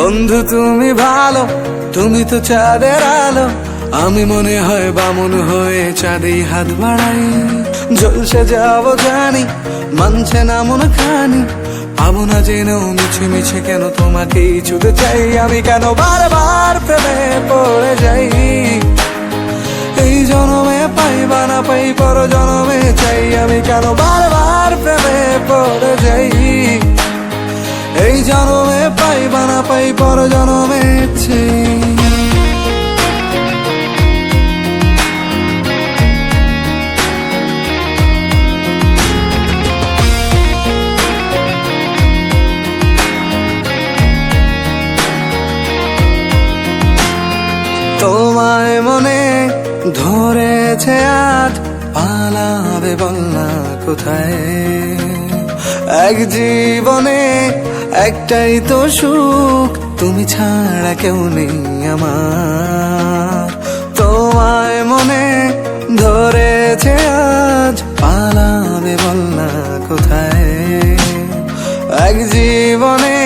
বন্ধু তুমি ভালো, তুমি তো চাঁদের আলো, আমি মনে হয় বামন হয়ে চাঁদেই হাত বাড়াই। ঝলসে যাবো জানি, মানছে না মন খানি, পাবো না জেনেও মিছে মিছে কেন তোমাকেই ছুতে চাই। আমি কেন বারবার প্রেমে পড়ে যাই, এই জনমে পাই বা না পাই পর জনমে চাই। আমি কেন বারবার প্রেমে পড়ে যাই, এই জনমে পাই বা না পাই পর জনমে চাই। তোমায় মনে ধরেছে আজ, পালাবে বল না কোথায়। এক জীবনে একটাই তো সুখ, তুমি ছাড়া কেউ নেই আমার। তোমায় মনে ধরেছে আজ, পালাবে বল না কোথায়। এক জীবনে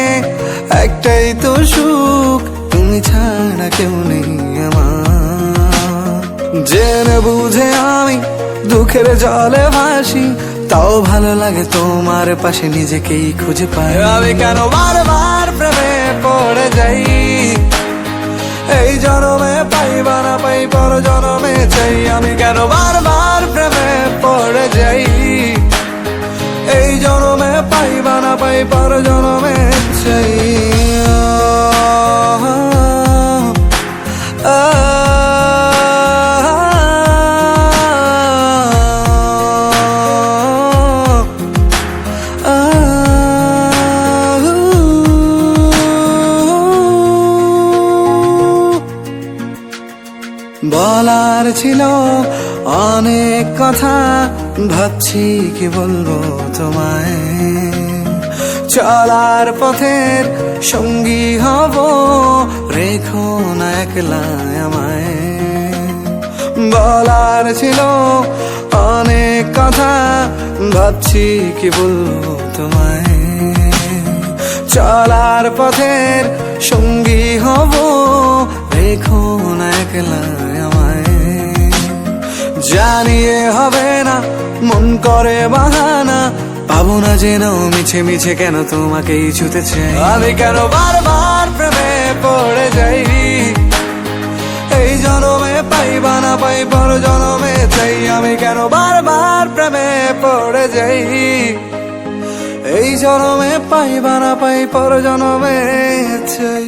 একটাই তো সুখ, তুমি ছাড়া কেউ নেই আমার। জেনে বুঝে আমি দুঃখের জলে ভাসি, তাও ভালো লাগে তোমার পাশে নিজেকেই খুঁজে পাই। আমি কেন বারবার প্রেমে পড়ে যাই, এই জনমে পাই বা না পাই পর জনমে চাই। আমি কেন বারবার প্রেমে পড়ে যাই, এই জনমে পাই বা না পাই পর জনমে চাই। বলার ছিল অনেক কথা, ভাবছি কি বলবো তোমায়। চলার পথের সঙ্গী হব, রেখো না একলা আমায়। বলার ছিল অনেক কথা, ভাবছি কি বলবো তোমায়। চলার পথের সঙ্গী হব, রেখো না একলা আমায়। জানিয়ে হবে না, মন করে বাহানা, পাবো না জেনেও মিছে মিছে কেন তোমাকেই ছুতে চাই। আমি কেন বারবার প্রেমে পড়ে যাই, এই জনমে পাই বা না পাই পর জনমে চাই। আমি কেন বারবার প্রেমে পড়ে যাই, এই জনমে পাই বা না পাই পর জনমে চাই।